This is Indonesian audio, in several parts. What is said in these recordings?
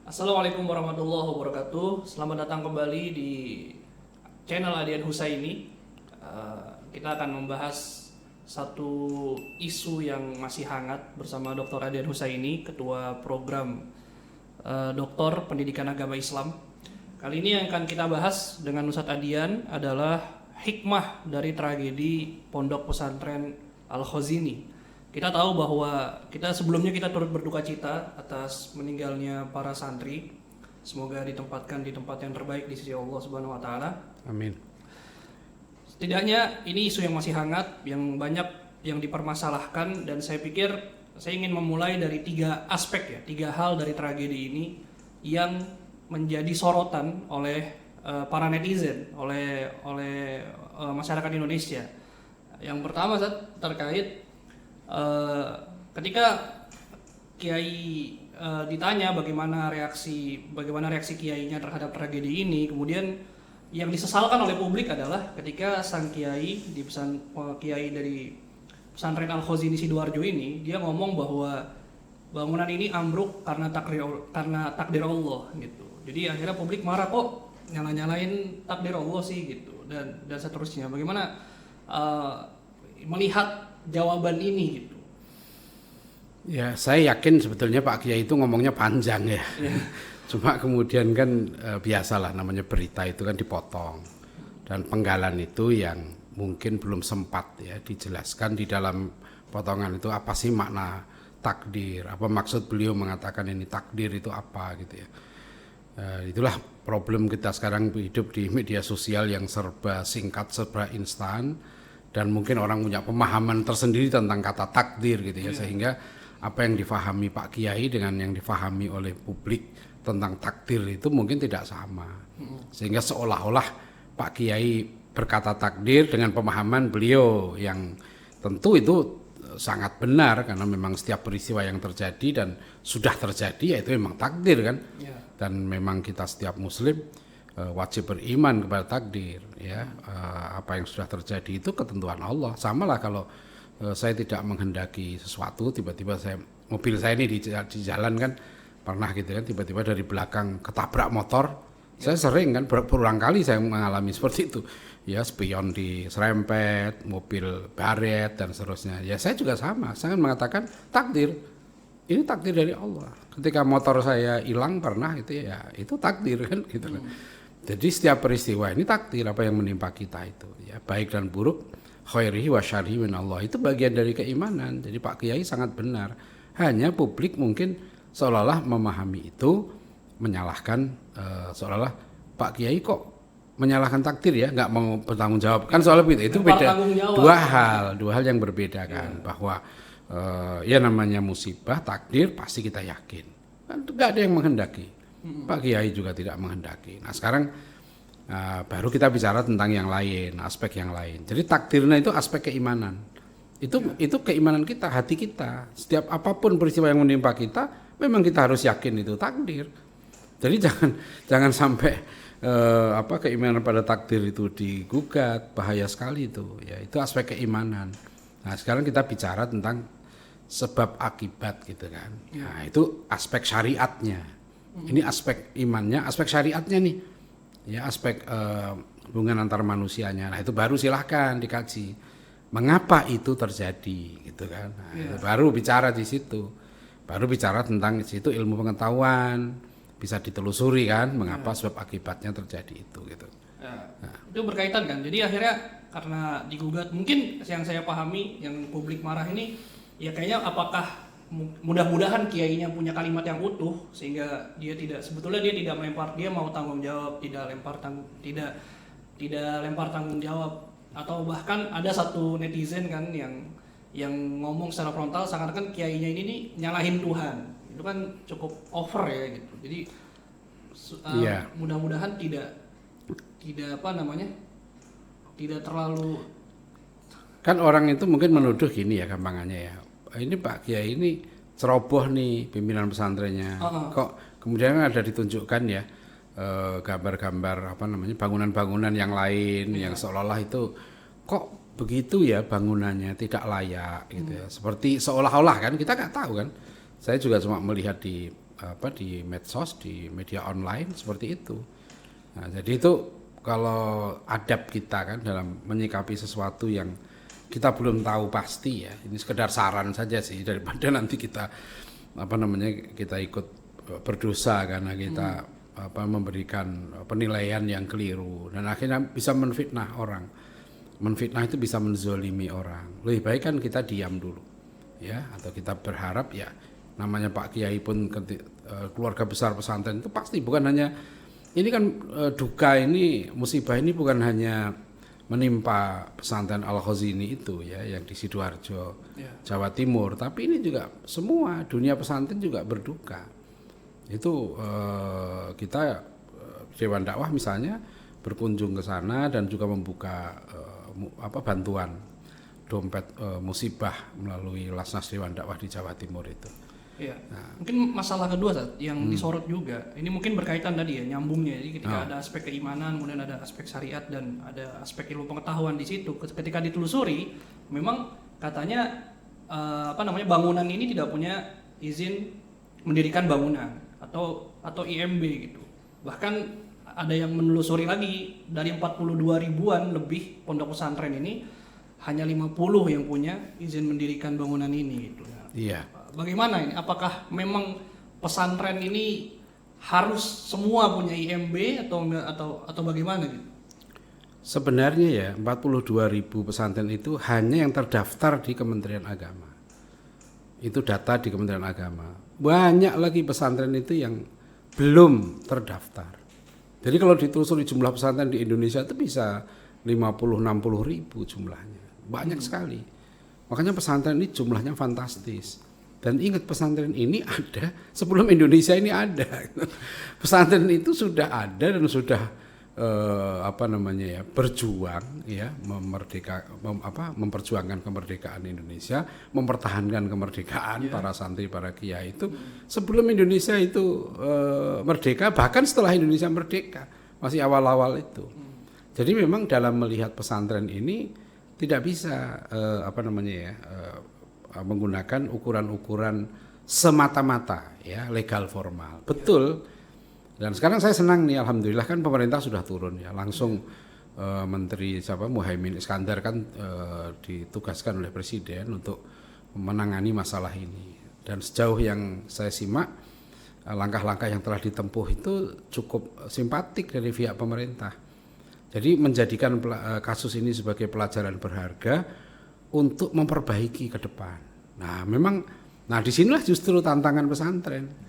Assalamualaikum warahmatullahi wabarakatuh. Selamat datang kembali di channel Adian Husaini. Kita akan membahas satu isu yang masih hangat bersama Dr. Adian Husaini, Ketua Program Doktor Pendidikan Agama Islam. Kali ini yang akan kita bahas dengan Ustadz Adian adalah hikmah dari tragedi Pondok Pesantren Al-Khazini. Kita tahu bahwa sebelumnya kita turut berduka cita atas meninggalnya para santri. Semoga ditempatkan di tempat yang terbaik di sisi Allah Subhanahu wa taala. Amin. Setidaknya ini isu yang masih hangat, yang banyak yang dipermasalahkan, dan saya pikir saya ingin memulai dari tiga hal dari tragedi ini yang menjadi sorotan oleh para netizen, oleh masyarakat Indonesia. Yang pertama terkait ketika Kiai ditanya bagaimana reaksi Kiainya terhadap tragedi ini, kemudian yang disesalkan oleh publik adalah ketika sang Kiai Kiai dari pesantren Al-Khazini Sidoarjo ini, dia ngomong bahwa bangunan ini ambruk karena takdir Allah gitu. Jadi akhirnya publik marah, kok nyalain takdir Allah sih gitu, dan seterusnya. Bagaimana melihat jawaban ini gitu? Ya, saya yakin sebetulnya Pak Kiai itu ngomongnya panjang ya. Cuma kemudian kan biasalah, namanya berita itu kan dipotong. Dan penggalan itu yang mungkin belum sempat ya dijelaskan di dalam potongan itu apa sih makna takdir, apa maksud beliau mengatakan ini takdir itu apa gitu ya. Itulah problem kita sekarang hidup di media sosial yang serba singkat, serba instan. Dan mungkin orang punya pemahaman tersendiri tentang kata takdir gitu ya, sehingga apa yang difahami Pak Kiai dengan yang difahami oleh publik tentang takdir itu mungkin tidak sama, sehingga seolah-olah Pak Kiai berkata takdir dengan pemahaman beliau yang tentu itu sangat benar, karena memang setiap peristiwa yang terjadi dan sudah terjadi yaitu memang takdir kan, dan memang kita setiap muslim wajib beriman kepada takdir ya. Apa yang sudah terjadi itu ketentuan Allah. Sama lah kalau saya tidak menghendaki sesuatu, tiba-tiba mobil saya ini di jalan kan pernah gitu kan, tiba-tiba dari belakang ketabrak motor. Saya sering kan, berulang kali saya mengalami seperti itu ya, spion diserempet, mobil baret dan seterusnya ya. Saya juga sama, saya mengatakan takdir, ini takdir dari Allah. Ketika motor saya hilang pernah itu ya, itu takdir kan gitu kan. Jadi setiap peristiwa ini takdir, apa yang menimpa kita itu ya, baik dan buruk, khairihi wa syarrihi min Allah, itu bagian dari keimanan. Jadi Pak Kiai sangat benar. Hanya publik mungkin seolah-olah memahami itu, menyalahkan, seolah-olah Pak Kiai kok menyalahkan takdir ya, nggak mau bertanggung jawab kan, soal itu beda. Dua hal yang berbeda kan, bahwa ya namanya musibah, takdir pasti kita yakin kan, nggak ada yang menghendaki. Pak Kiai juga tidak menghendaki. Nah sekarang baru kita bicara tentang yang lain, aspek yang lain. Jadi takdirnya itu aspek keimanan. Itu keimanan kita, hati kita. Setiap apapun peristiwa yang menimpa kita, memang kita harus yakin itu takdir. Jadi jangan sampai keimanan pada takdir itu digugat, bahaya sekali itu. Ya itu aspek keimanan. Nah sekarang kita bicara tentang sebab akibat gitu kan. Nah itu aspek syariatnya. Ini aspek imannya, aspek syariatnya nih, ya aspek hubungan antar manusianya. Nah itu baru silahkan dikaji, mengapa itu terjadi, gitu kan. Nah, itu baru bicara di situ, baru bicara tentang situ ilmu pengetahuan, bisa ditelusuri kan, mengapa sebab akibatnya terjadi itu, gitu. Nah. Itu berkaitan kan. Jadi akhirnya karena digugat, mungkin yang saya pahami, yang publik marah ini, ya kayaknya apakah mudah-mudahan kiainya punya kalimat yang utuh sehingga dia tidak melempar, dia mau tanggung jawab, tidak lempar tanggung jawab. Atau bahkan ada satu netizen kan yang ngomong secara frontal seakan-akan kiainya ini nih nyalahin Tuhan. Itu kan cukup over ya gitu. Jadi mudah-mudahan tidak terlalu, kan orang itu mungkin menuduh gini ya gampangannya ya, ini Pak Kiai ini ceroboh nih pimpinan pesantrennya. Kok kemudian ada ditunjukkan ya gambar-gambar bangunan-bangunan yang lain yang seolah-olah itu kok begitu ya bangunannya tidak layak gitu ya. Seperti seolah-olah kan, kita nggak tahu kan. Saya juga cuma melihat di di medsos, di media online seperti itu. Nah, jadi itu kalau adab kita kan dalam menyikapi sesuatu yang kita belum tahu pasti ya, ini sekedar saran saja sih, daripada nanti kita kita ikut berdosa karena kita memberikan penilaian yang keliru dan akhirnya bisa menfitnah orang. Menfitnah itu bisa menzolimi orang. Lebih baik kan kita diam dulu, ya, atau kita berharap ya, namanya Pak Kiai pun keluarga besar pesantren itu pasti bukan hanya ini kan duka ini, musibah ini bukan hanya menimpa pesantren Al-Khazini itu ya, yang di Sidoarjo, Jawa Timur, tapi ini juga semua dunia pesantren juga berduka. Itu kita Dewan Dakwah misalnya berkunjung ke sana dan juga membuka bantuan dompet musibah melalui Lasnas Dewan Dakwah di Jawa Timur itu. Iya. Nah, mungkin masalah kedua yang disorot juga, ini mungkin berkaitan tadi ya, nyambungnya. Jadi ketika ada aspek keimanan, kemudian ada aspek syariat dan ada aspek ilmu pengetahuan di situ. Ketika ditelusuri, memang katanya bangunan ini tidak punya izin mendirikan bangunan atau IMB gitu. Bahkan ada yang menelusuri lagi, dari 42 ribuan lebih pondok pesantren ini hanya 50 yang punya izin mendirikan bangunan ini gitu. Iya. Bagaimana ini? Apakah memang pesantren ini harus semua punya IMB atau bagaimana gitu? Sebenarnya ya 42.000 pesantren itu hanya yang terdaftar di Kementerian Agama. Itu data di Kementerian Agama. Banyak lagi pesantren itu yang belum terdaftar. Jadi kalau ditelusuri jumlah pesantren di Indonesia itu bisa 50-60 ribu jumlahnya. Banyak sekali. Makanya pesantren ini jumlahnya fantastis. Dan ingat pesantren ini ada sebelum Indonesia ini ada. Pesantren itu sudah ada dan sudah berjuang ya, memperjuangkan kemerdekaan Indonesia, mempertahankan kemerdekaan para santri, para kiai itu sebelum Indonesia itu merdeka, bahkan setelah Indonesia merdeka, masih awal-awal itu. Jadi memang dalam melihat pesantren ini tidak bisa menggunakan ukuran-ukuran semata-mata ya, legal formal. Betul. Dan sekarang saya senang nih, alhamdulillah kan pemerintah sudah turun ya, langsung Menteri Muhaimin Iskandar kan ditugaskan oleh Presiden untuk menangani masalah ini. Dan sejauh yang saya simak, langkah-langkah yang telah ditempuh itu cukup simpatik dari pihak pemerintah. Jadi menjadikan kasus ini sebagai pelajaran berharga untuk memperbaiki ke depan. Nah memang, disinilah justru tantangan pesantren.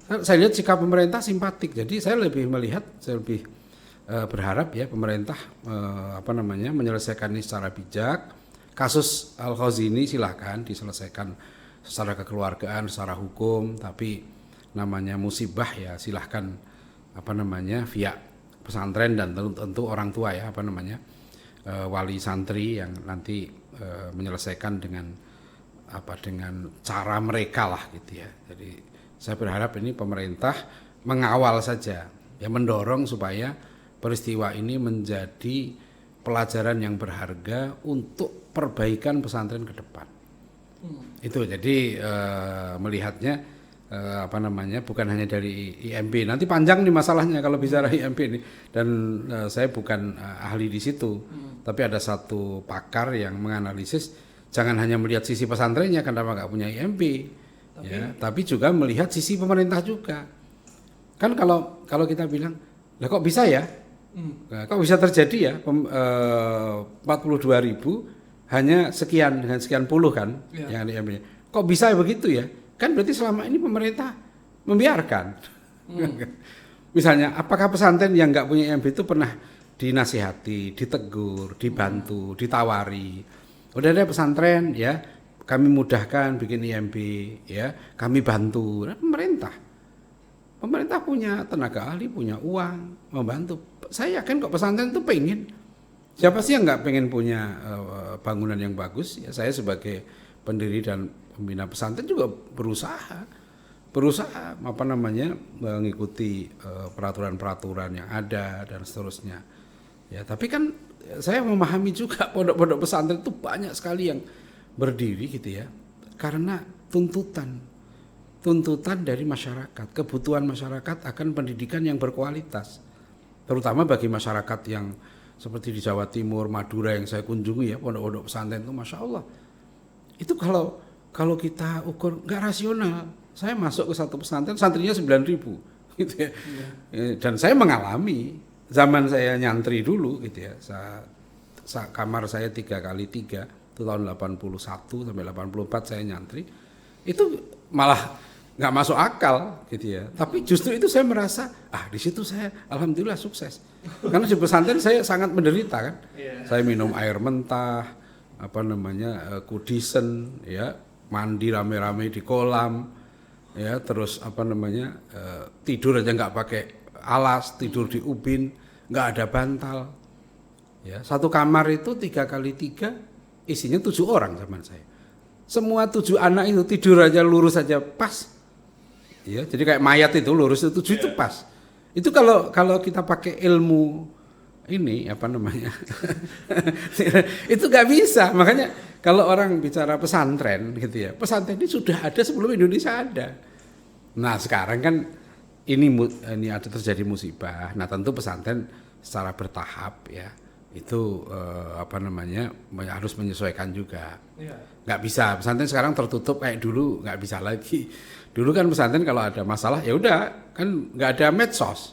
Saya lihat sikap pemerintah simpatik, jadi saya lebih berharap ya pemerintah menyelesaikan ini secara bijak. Kasus Al-Khazini silahkan diselesaikan secara kekeluargaan, secara hukum, tapi namanya musibah ya silahkan pihak pesantren dan tentu orang tua ya wali santri yang nanti menyelesaikan dengan cara mereka lah gitu ya. Jadi saya berharap ini pemerintah mengawal saja, ya mendorong supaya peristiwa ini menjadi pelajaran yang berharga untuk perbaikan pesantren ke depan. Itu jadi melihatnya bukan hanya dari IMB. Nanti panjang nih masalahnya kalau bicara IMB ini, dan saya bukan ahli di situ, tapi ada satu pakar yang menganalisis jangan hanya melihat sisi pesantrennya kenapa nggak punya IMB. Tapi juga melihat sisi pemerintah juga. Kan kalau kita bilang, lah kok bisa ya? Kok bisa terjadi ya 42 ribu hanya sekian dengan sekian puluh kan yang diambilnya. Kok bisa begitu ya? Kan berarti selama ini pemerintah membiarkan. Misalnya, apakah pesantren yang nggak punya IMB itu pernah dinasihati, ditegur, dibantu, ditawari? Udah ada pesantren ya, kami mudahkan bikin IMB ya, kami bantu. Nah, pemerintah punya tenaga ahli, punya uang, membantu. Saya yakin kok pesantren itu pengen. Siapa sih yang nggak pengen punya bangunan yang bagus? Ya, saya sebagai pendiri dan pembina pesantren juga berusaha mengikuti peraturan-peraturan yang ada dan seterusnya. Ya, tapi kan saya memahami juga pondok-pondok pesantren itu banyak sekali yang berdiri gitu ya, karena tuntutan tuntutan dari masyarakat, kebutuhan masyarakat akan pendidikan yang berkualitas. Terutama bagi masyarakat yang seperti di Jawa Timur, Madura yang saya kunjungi ya, pondok-pondok pesantren itu Masya Allah. Itu kalau kita ukur nggak rasional. Saya masuk ke satu pesantren, santrinya 9.000 gitu ya. Dan saya mengalami zaman saya nyantri dulu gitu ya. Kamar saya 3x3 itu tahun 81 sampai 84 saya nyantri. Itu malah nggak masuk akal gitu ya. Tapi justru itu saya merasa di situ saya alhamdulillah sukses. Karena di pesantren saya sangat menderita kan. Saya minum air mentah, kudisen ya, mandi rame-rame di kolam. Ya, terus tidur aja nggak pakai alas, tidur di ubin, nggak ada bantal. Ya, satu kamar itu 3x3 isinya 7 orang zaman saya. Semua 7 anak itu tidur aja lurus aja pas. Ya, jadi kayak mayat itu lurus itu 7 itu pas. Itu kalau kita pakai ilmu ini itu nggak bisa. Makanya kalau orang bicara pesantren gitu ya, pesantren ini sudah ada sebelum Indonesia ada. Nah sekarang kan ini ada terjadi musibah. Nah tentu pesantren secara bertahap ya itu harus menyesuaikan juga. Nggak bisa pesantren sekarang tertutup kayak dulu, nggak bisa lagi. Dulu kan pesantren kalau ada masalah ya udah kan nggak ada medsos.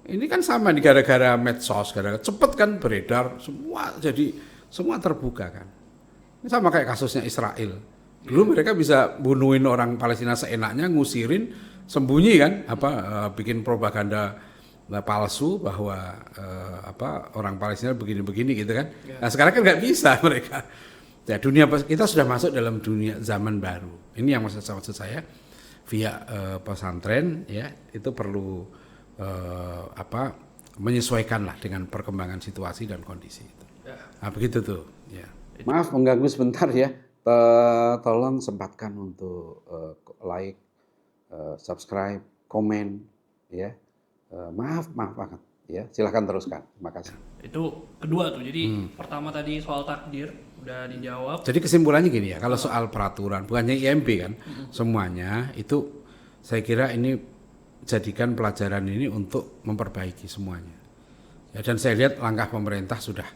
Ini kan sama nih gara-gara medsos, gara-gara cepet kan beredar semua terbuka kan. Ini sama kayak kasusnya Israel. Dulu mereka bisa bunuhin orang Palestina seenaknya, ngusirin, sembunyi kan, bikin propaganda palsu bahwa orang Palestina begini-begini gitu kan. Nah sekarang kan nggak bisa mereka. Ya kita sudah masuk dalam dunia zaman baru. Ini yang maksud saya via pesantren ya itu perlu menyesuaikan lah dengan perkembangan situasi dan kondisi itu. Nah begitu tuh. Ya. Maaf mengganggu sebentar ya. Tolong sempatkan untuk like, subscribe, komen, ya. Maaf banget, ya. Silahkan teruskan. Terima kasih. Itu kedua tuh. Jadi pertama tadi soal takdir udah dijawab. Jadi kesimpulannya gini ya. Kalau soal peraturan, bukannya IMB kan, semuanya itu saya kira ini jadikan pelajaran ini untuk memperbaiki semuanya. Ya, dan saya lihat langkah pemerintah sudah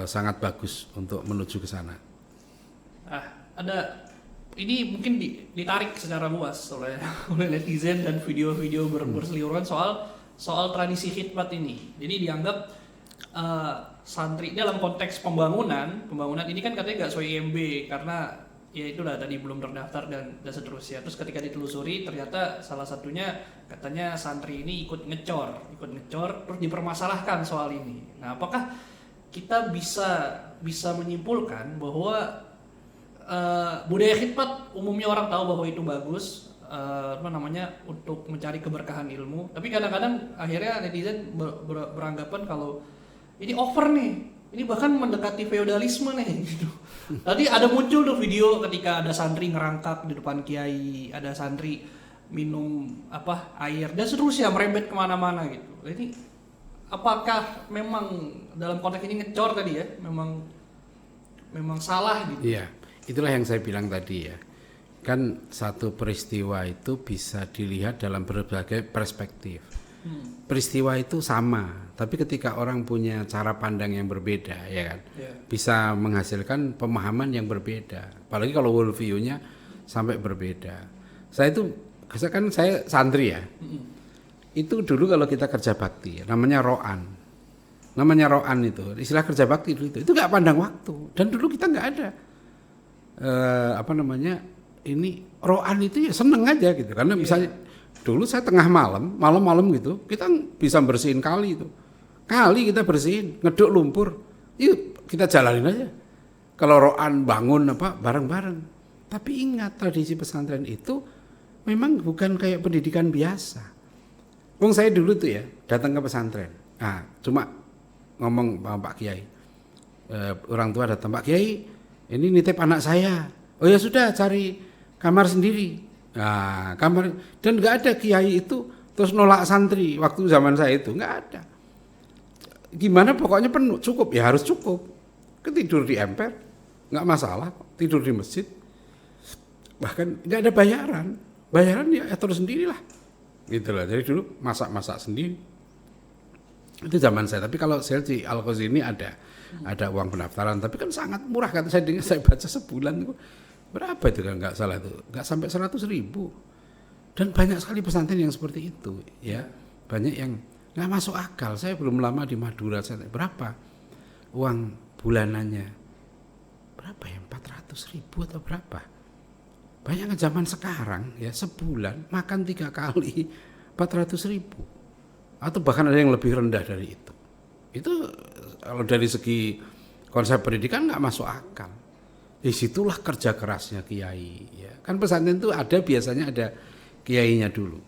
sangat bagus untuk menuju ke sana. Ini mungkin ditarik secara luas oleh netizen dan video-video berseliweran soal tradisi khidmat ini. Jadi dianggap santri dalam konteks pembangunan ini kan katanya nggak sesuai IMB karena ya itulah tadi belum terdaftar dan seterusnya. Terus ketika ditelusuri ternyata salah satunya katanya santri ini ikut ngecor terus dipermasalahkan soal ini. Nah, apakah kita bisa menyimpulkan bahwa budaya khidmat umumnya orang tahu bahwa itu bagus untuk mencari keberkahan ilmu, tapi kadang-kadang akhirnya netizen beranggapan kalau ini over nih, ini bahkan mendekati feodalisme nih gitu. Tadi ada muncul tuh video ketika ada santri ngerangkak di depan kiai, ada santri minum air dan seterusnya merembet kemana-mana gitu. Jadi apakah memang dalam konteks ini ngecor tadi ya memang salah gitu? Iya. Itulah yang saya bilang tadi ya, kan satu peristiwa itu bisa dilihat dalam berbagai perspektif. Peristiwa itu sama, tapi ketika orang punya cara pandang yang berbeda, ya kan, bisa menghasilkan pemahaman yang berbeda. Apalagi kalau world view-nya sampai berbeda. Saya santri ya. Itu dulu kalau kita kerja bakti, namanya ro'an itu, istilah kerja bakti dulu itu nggak pandang waktu, dan dulu kita nggak ada. Ini ro'an itu ya seneng aja gitu karena misalnya dulu saya tengah malam gitu kita bisa bersihin kali kita bersihin, ngeduk lumpur, yuk kita jalanin aja. Kalau ro'an bangun bareng-bareng. Tapi ingat tradisi pesantren itu memang bukan kayak pendidikan biasa. Saya dulu tuh ya datang ke pesantren, cuma ngomong sama Pak Kiai, orang tua datang, Pak Kiai ini nitip anak saya. Oh ya sudah, cari kamar sendiri. Nah, dan nggak ada kiai itu terus nolak santri waktu zaman saya itu nggak ada. Gimana pokoknya penuh, cukup ya harus cukup. Tidur di emper nggak masalah, tidur di masjid. bahkan nggak ada bayaran ya atur sendirilah, gitu lah. Jadi dulu masak sendiri. Itu zaman saya. Tapi kalau saya di Al-Ghazi ini ada uang pendaftaran, tapi kan sangat murah. Kata saya dengar, saya baca sebulan itu berapa itu kan nggak salah itu, nggak sampai 100.000. Dan banyak sekali pesantren yang seperti itu, ya. Banyak yang nggak masuk akal. Saya belum lama di Madura, saya berapa uang bulanannya? Berapa ya? 400.000 atau berapa? Banyak zaman sekarang ya sebulan makan 3 kali 400.000, atau bahkan ada yang lebih rendah dari itu. Itu kalau dari segi konsep pendidikan nggak masuk akal. Disitulah kerja kerasnya kiai. Ya. Kan pesantren itu biasanya ada kiainya dulu.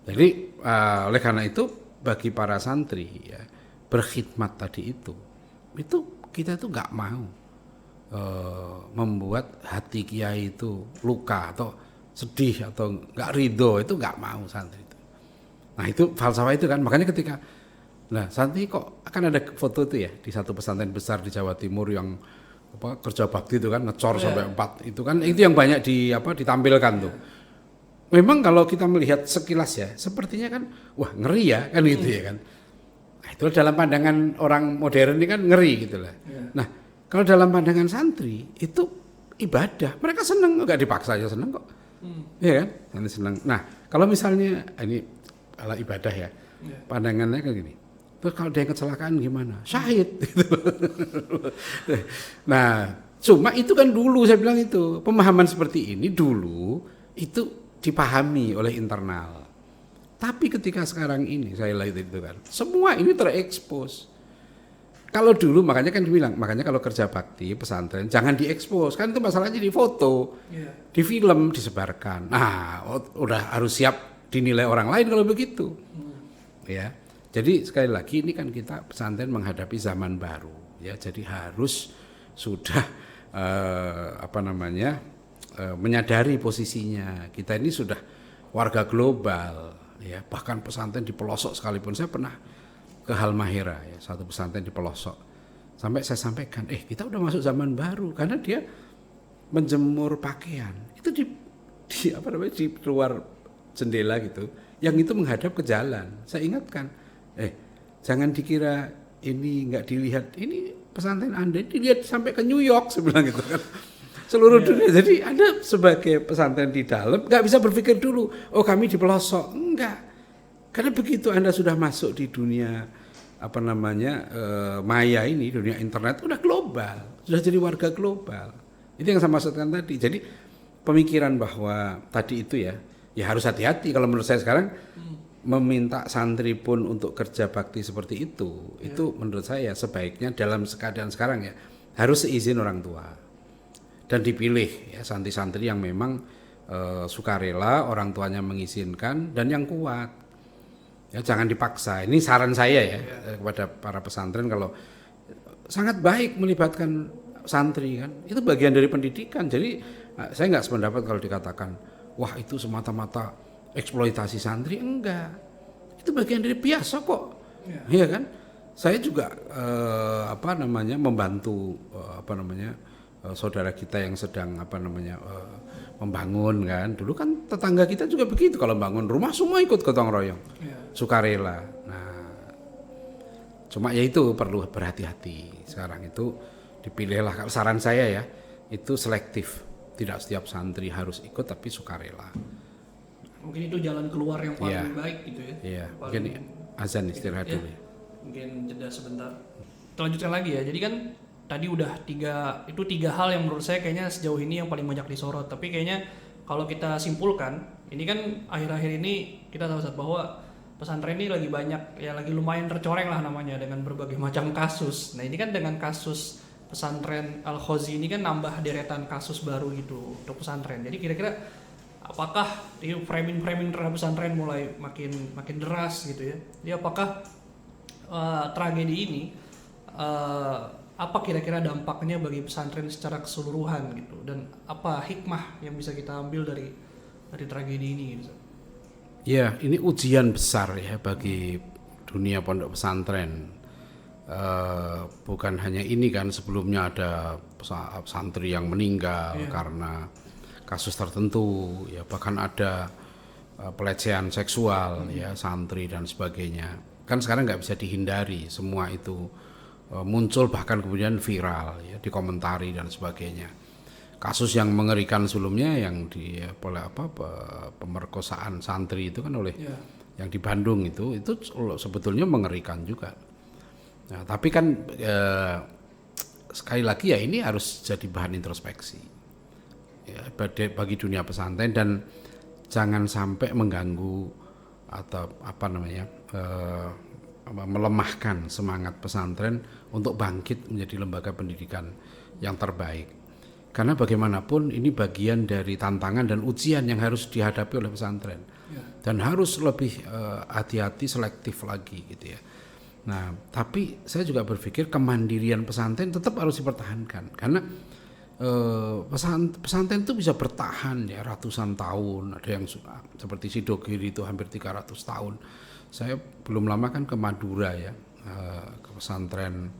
Jadi oleh karena itu bagi para santri ya, berkhidmat tadi itu kita tuh nggak mau membuat hati kiai itu luka atau sedih atau nggak ridho, itu nggak mau santri itu. Nah itu falsafah itu kan, makanya ketika santri kok akan ada foto itu ya di satu pesantren besar di Jawa Timur yang kerja bakti itu kan ngecor sampai 4 itu kan, itu yang banyak ditampilkan tuh. Memang kalau kita melihat sekilas ya sepertinya kan wah ngeri ya kan gitu ya kan. Nah, itu dalam pandangan orang modern ini kan ngeri gitu lah. Nah kalau dalam pandangan santri itu ibadah, mereka seneng, nggak dipaksa aja seneng kok, ya kan, seneng. Nah kalau misalnya ini ala ibadah ya, pandangannya kayak gini. Terus kalau dia kecelakaan gimana? Syahid. Gitu. Nah cuma itu kan dulu saya bilang itu pemahaman seperti ini dulu itu dipahami oleh internal. Tapi ketika sekarang ini saya lihat itu kan semua ini terekspos. Kalau dulu makanya kan dibilang, makanya kalau kerja bakti pesantren jangan diekspos, kan itu masalahnya di foto, di film disebarkan. Nah, udah harus siap dinilai orang lain kalau begitu. Ya. Jadi sekali lagi ini kan kita pesantren menghadapi zaman baru, ya. Jadi harus sudah menyadari posisinya. Kita ini sudah warga global, ya. Bahkan pesantren di pelosok sekalipun, saya pernah ke Halmahera ya, satu pesantren di pelosok. Sampai saya sampaikan, kita udah masuk zaman baru karena dia menjemur pakaian. Itu di luar jendela gitu. Yang itu menghadap ke jalan. Saya ingatkan, jangan dikira ini nggak dilihat. Ini pesantren Anda dilihat sampai ke New York, saya bilang gitu kan. Seluruh dunia. Jadi Anda sebagai pesantren di dalam nggak bisa berpikir dulu, kami di pelosok. Enggak. Karena begitu Anda sudah masuk di dunia maya ini, dunia internet, udah global, sudah jadi warga global. Itu yang saya maksudkan tadi. Jadi pemikiran bahwa tadi itu ya harus hati-hati. Kalau menurut saya sekarang meminta santri pun untuk kerja bakti seperti itu menurut saya sebaiknya dalam keadaan sekarang ya harus seizin orang tua dan dipilih ya santri-santri yang memang sukarela, orang tuanya mengizinkan dan yang kuat. Ya, jangan dipaksa. Ini saran saya ya kepada para pesantren, kalau sangat baik melibatkan santri kan. Itu bagian dari pendidikan. Jadi saya nggak sependapat kalau dikatakan wah itu semata-mata eksploitasi santri, enggak. Itu bagian dari biasa kok. Iya kan? Saya juga membantu saudara kita yang sedang membangun kan. Dulu kan tetangga kita juga begitu, kalau bangun rumah semua ikut gotong royong. Sukarela. Nah, cuma ya itu perlu berhati-hati. Sekarang itu dipilihlah, kalau saran saya ya, itu selektif. Tidak setiap santri harus ikut tapi sukarela. Mungkin itu jalan keluar yang paling baik gitu ya. Iya, mungkin azan istirahat dulu. Mungkin jeda sebentar. Kita lanjutkan lagi ya. Jadi kan tadi udah tiga hal yang menurut saya kayaknya sejauh ini yang paling banyak disorot. Tapi kayaknya kalau kita simpulkan, ini kan akhir-akhir ini kita tahu bahwa pesantren ini lagi banyak, ya lagi lumayan tercoreng lah namanya dengan berbagai macam kasus. Nah ini kan dengan kasus pesantren Al-Ghazi ini kan nambah deretan kasus baru gitu untuk pesantren. Jadi kira-kira apakah framing terhadap pesantren mulai makin deras gitu ya? Jadi apakah tragedi ini apa kira-kira dampaknya bagi pesantren secara keseluruhan gitu, dan apa hikmah yang bisa kita ambil dari tragedi ini gitu? Ya, ini ujian besar ya bagi dunia pondok pesantren. Bukan hanya ini kan, sebelumnya ada santri yang meninggal kasus tertentu, ya bahkan ada pelecehan seksual, ya santri dan sebagainya. Kan sekarang nggak bisa dihindari, semua itu muncul bahkan kemudian viral, ya dikomentari dan sebagainya. Kasus yang mengerikan sebelumnya yang di pemerkosaan santri itu kan oleh yang di Bandung itu sebetulnya mengerikan juga. Nah, tapi kan sekali lagi ya ini harus jadi bahan introspeksi ya, bagi dunia pesantren, dan jangan sampai mengganggu atau melemahkan semangat pesantren untuk bangkit menjadi lembaga pendidikan yang terbaik. Karena bagaimanapun ini bagian dari tantangan dan ujian yang harus dihadapi oleh pesantren, dan harus lebih hati-hati, selektif lagi gitu ya. Nah, tapi saya juga berpikir kemandirian pesantren tetap harus dipertahankan, karena pesantren itu bisa bertahan ya ratusan tahun. Ada yang seperti Sidogiri itu hampir 300 tahun. Saya belum lama kan ke Madura ya, ke pesantren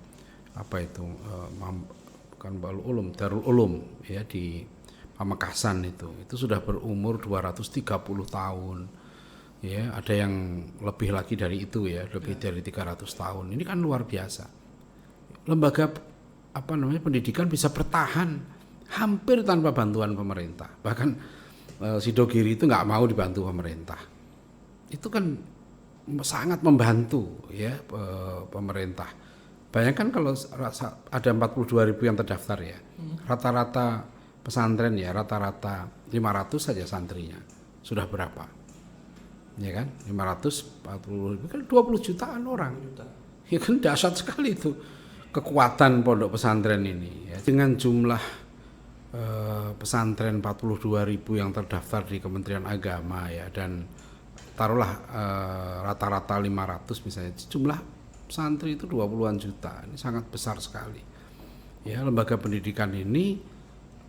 bukan Darul Ulum ya di Pamekasan itu sudah berumur 230 tahun. Ya, ada yang lebih lagi dari itu ya, lebih dari 300 tahun. Ini kan luar biasa. Lembaga pendidikan bisa bertahan hampir tanpa bantuan pemerintah. Bahkan Sidogiri itu nggak mau dibantu pemerintah. Itu kan sangat membantu ya pemerintah. Bayangkan kalau ada 42.000 yang terdaftar ya. Rata-rata pesantren ya rata-rata 500 saja santrinya. Sudah berapa? Ya kan? 540.000 kan 20 jutaan orang. Ya kan dahsyat sekali itu kekuatan pondok pesantren ini ya. Dengan jumlah pesantren 42.000 yang terdaftar di Kementerian Agama ya, dan taruhlah rata-rata 500 misalnya, jumlah santri itu 20-an juta. Ini sangat besar sekali. Ya, lembaga pendidikan ini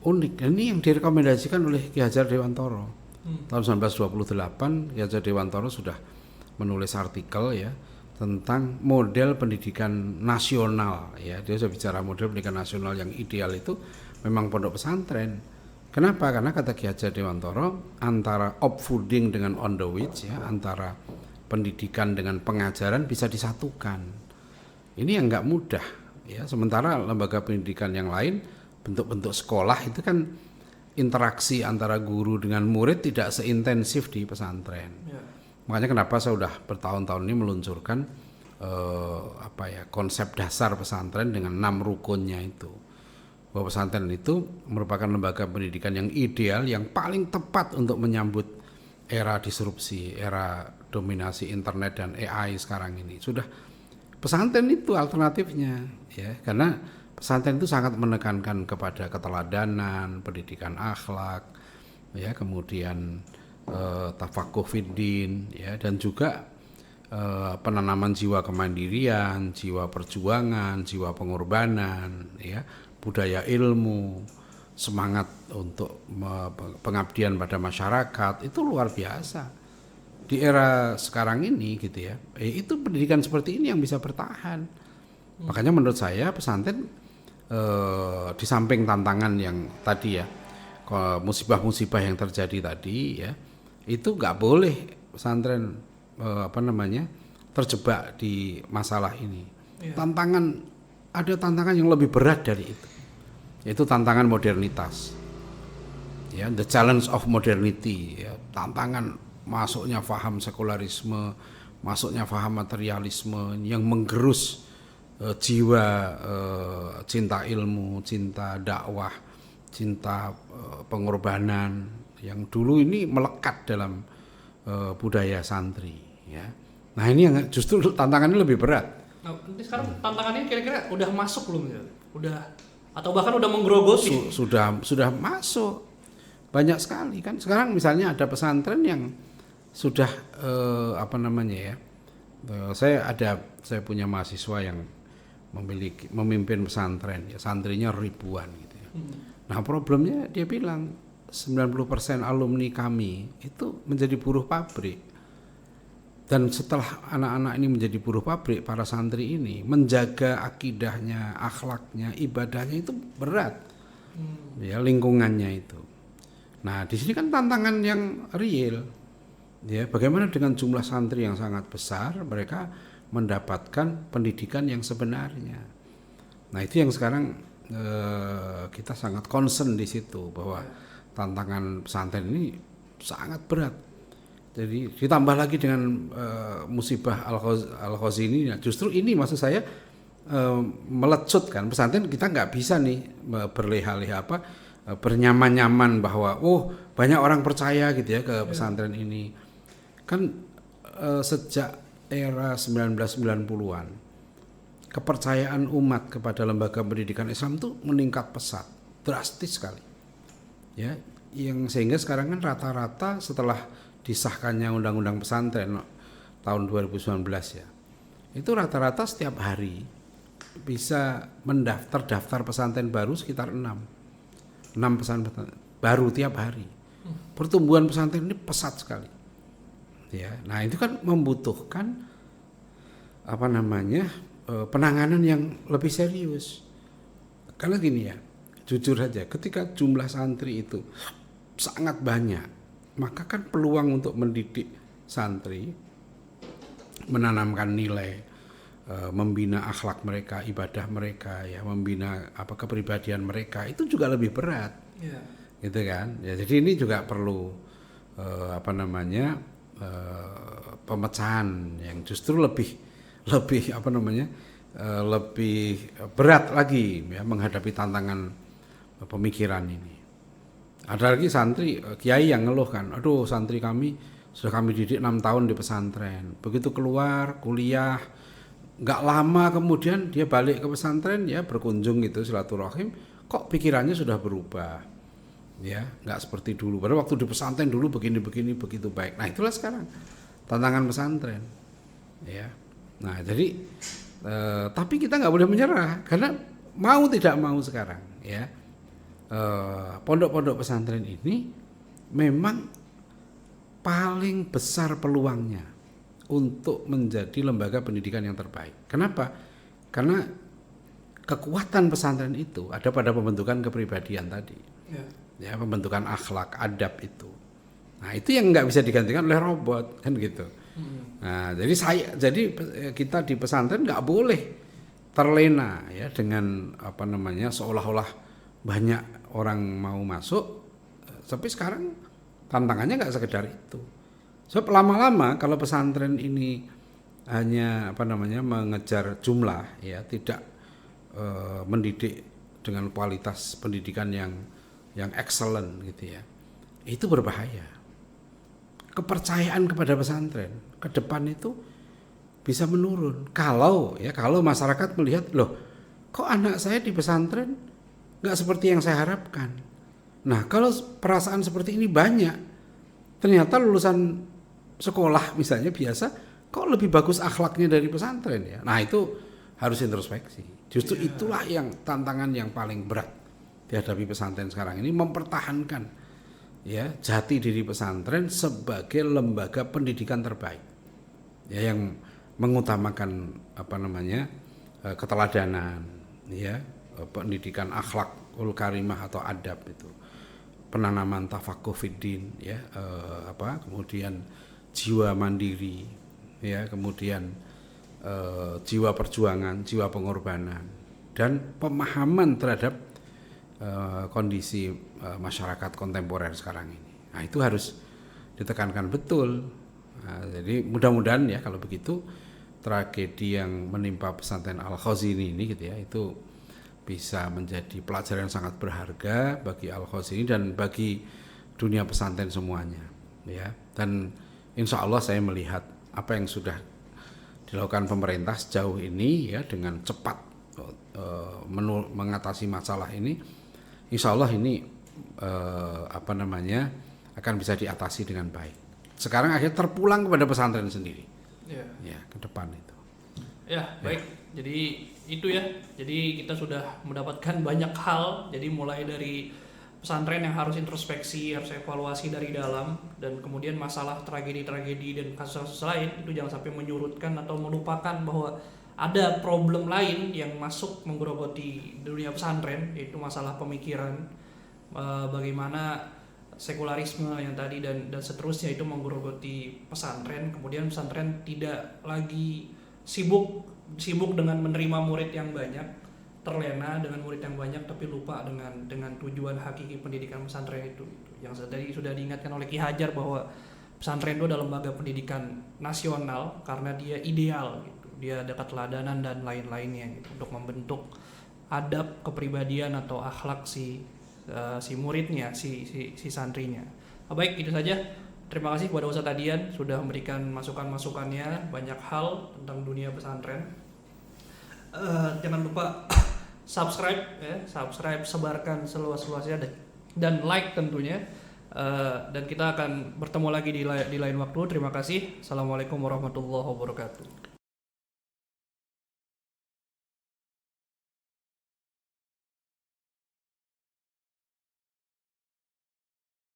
unik. Ini yang direkomendasikan oleh Ki Hajar Dewantoro. Tahun 1928 Ki Hajar Dewantoro sudah menulis artikel ya tentang model pendidikan nasional ya. Dia sudah bicara model pendidikan nasional yang ideal itu memang pondok pesantren. Kenapa? Karena kata Ki Hajar Dewantoro, antara opvoeding dengan on the wage ya, antara pendidikan dengan pengajaran bisa disatukan. Ini yang nggak mudah ya. Sementara lembaga pendidikan yang lain, bentuk-bentuk sekolah itu kan interaksi antara guru dengan murid tidak seintensif di pesantren. Ya. Makanya kenapa saya sudah bertahun-tahun ini meluncurkan konsep dasar pesantren dengan 6 rukunnya itu. Bahwa pesantren itu merupakan lembaga pendidikan yang ideal, yang paling tepat untuk menyambut era disrupsi, era dominasi internet dan AI sekarang ini. Sudah pesantren itu alternatifnya ya, karena pesantren itu sangat menekankan kepada keteladanan, pendidikan akhlak ya, kemudian tafakuh fiddin ya, dan juga penanaman jiwa kemandirian, jiwa perjuangan, jiwa pengorbanan ya, budaya ilmu, semangat untuk pengabdian pada masyarakat. Itu luar biasa di era sekarang ini gitu ya. Itu pendidikan seperti ini yang bisa bertahan. Makanya menurut saya pesantren di samping tantangan yang tadi ya, musibah-musibah yang terjadi tadi ya, itu nggak boleh pesantren terjebak di masalah ini. Ada tantangan yang lebih berat dari itu, yaitu tantangan modernitas ya, the challenge of modernity ya, tantangan masuknya faham sekularisme, masuknya faham materialisme yang menggerus jiwa cinta ilmu, cinta dakwah, cinta pengorbanan yang dulu ini melekat dalam budaya santri ya. Nah, ini yang justru tantangannya lebih berat. Nah, nanti sekarang tantangannya kira-kira udah masuk belum ya? Udah atau bahkan udah menggerogoti? Sudah masuk. Banyak sekali kan. Sekarang misalnya ada pesantren yang sudah saya punya mahasiswa yang memimpin pesantren ya, santrinya ribuan gitu ya. Nah, problemnya dia bilang 90% alumni kami itu menjadi buruh pabrik. Dan setelah anak-anak ini menjadi buruh pabrik, para santri ini menjaga akidahnya, akhlaknya, ibadahnya itu berat. Ya, lingkungannya itu. Nah, di sini kan tantangan yang real. Ya, bagaimana dengan jumlah santri yang sangat besar, mereka mendapatkan pendidikan yang sebenarnya. Nah, itu yang sekarang kita sangat concern di situ, bahwa tantangan pesantren ini sangat berat. Jadi ditambah lagi dengan musibah Al-Ghazi ini, justru ini maksud saya melecut kan pesantren. Kita nggak bisa nih berleha-leha bernyaman-nyaman bahwa banyak orang percaya gitu ya ke pesantren ini. Kan sejak era 1990-an kepercayaan umat kepada lembaga pendidikan Islam itu meningkat pesat, drastis sekali. Ya, yang sehingga sekarang kan rata-rata setelah disahkannya undang-undang pesantren tahun 2019 ya, itu rata-rata setiap hari bisa daftar pesantren baru sekitar 6 pesantren baru tiap hari. Pertumbuhan pesantren ini pesat sekali. Ya, nah itu kan membutuhkan penanganan yang lebih serius. Karena gini ya, jujur saja, ketika jumlah santri itu sangat banyak, maka kan peluang untuk mendidik santri, menanamkan nilai, membina akhlak mereka, ibadah mereka, ya, membina kepribadian mereka, itu juga lebih berat, gitu kan? Ya, jadi ini juga perlu pemecahan yang justru lebih berat lagi ya, menghadapi tantangan pemikiran ini. Ada lagi santri kiai yang ngeluh kan, aduh santri kami sudah kami didik 6 tahun di pesantren, begitu keluar kuliah nggak lama kemudian dia balik ke pesantren ya, berkunjung gitu silaturahim, kok pikirannya sudah berubah ya, nggak seperti dulu, padahal waktu di pesantren dulu begini begitu baik. Nah itulah sekarang tantangan pesantren ya. Nah jadi tapi kita nggak boleh menyerah, karena mau tidak mau sekarang ya, pondok-pondok pesantren ini memang paling besar peluangnya untuk menjadi lembaga pendidikan yang terbaik. Kenapa? Karena kekuatan pesantren itu ada pada pembentukan kepribadian tadi, ya, pembentukan akhlak, adab itu. Nah itu yang nggak bisa digantikan oleh robot kan gitu. Nah jadi kita di pesantren nggak boleh terlena ya dengan seolah-olah banyak orang mau masuk, tapi sekarang tantangannya nggak sekedar itu. Sebab lama-lama kalau pesantren ini hanya mengejar jumlah ya, tidak mendidik dengan kualitas pendidikan yang excellent gitu ya, itu berbahaya. Kepercayaan kepada pesantren ke depan itu bisa menurun kalau masyarakat melihat, loh kok anak saya di pesantren nggak seperti yang saya harapkan. Nah kalau perasaan seperti ini banyak, ternyata lulusan sekolah misalnya biasa kok lebih bagus akhlaknya dari pesantren ya. Nah itu harus introspeksi. Justru itulah yang tantangan yang paling berat dihadapi pesantren sekarang ini, mempertahankan ya jati diri pesantren sebagai lembaga pendidikan terbaik ya, yang mengutamakan keteladanan ya, pendidikan akhlakul karimah atau adab itu, penanaman tafakuh fiddin ya, kemudian jiwa mandiri ya, kemudian jiwa perjuangan, jiwa pengorbanan, dan pemahaman terhadap kondisi masyarakat kontemporer sekarang ini. Nah itu harus ditekankan betul. Nah, jadi mudah-mudahan ya kalau begitu tragedi yang menimpa pesantren Al-Ghazi ini gitu ya, itu bisa menjadi pelajaran yang sangat berharga bagi Al-Ghazi ini dan bagi dunia pesantren semuanya ya. Dan insya Allah saya melihat apa yang sudah dilakukan pemerintah sejauh ini ya, dengan cepat mengatasi masalah ini, insya Allah ini akan bisa diatasi dengan baik. Sekarang akhirnya terpulang kepada pesantren sendiri ya ke depan itu. Ya baik, jadi itu ya, jadi kita sudah mendapatkan banyak hal, jadi mulai dari pesantren yang harus introspeksi, harus evaluasi dari dalam, dan kemudian masalah tragedi-tragedi dan kasus-kasus lain itu jangan sampai menyurutkan atau melupakan bahwa ada problem lain yang masuk menggerogoti dunia pesantren, yaitu masalah pemikiran, bagaimana sekularisme yang tadi dan seterusnya itu menggerogoti pesantren, kemudian pesantren tidak lagi sibuk dengan menerima murid yang banyak, terlena dengan murid yang banyak tapi lupa dengan tujuan hakiki pendidikan pesantren itu. Yang tadi sudah diingatkan oleh Ki Hajar bahwa pesantren itu adalah lembaga pendidikan nasional karena dia ideal gitu. Dia ada keteladanan dan lain-lainnya gitu untuk membentuk adab kepribadian atau akhlak si muridnya, si santrinya. Baik, itu saja. Terima kasih kepada Ustadz Adian sudah memberikan masukan-masukannya banyak hal tentang dunia pesantren. Jangan lupa subscribe, sebarkan seluas-luasnya dan like tentunya. Dan kita akan bertemu lagi di lain waktu. Terima kasih. Assalamualaikum warahmatullahi wabarakatuh.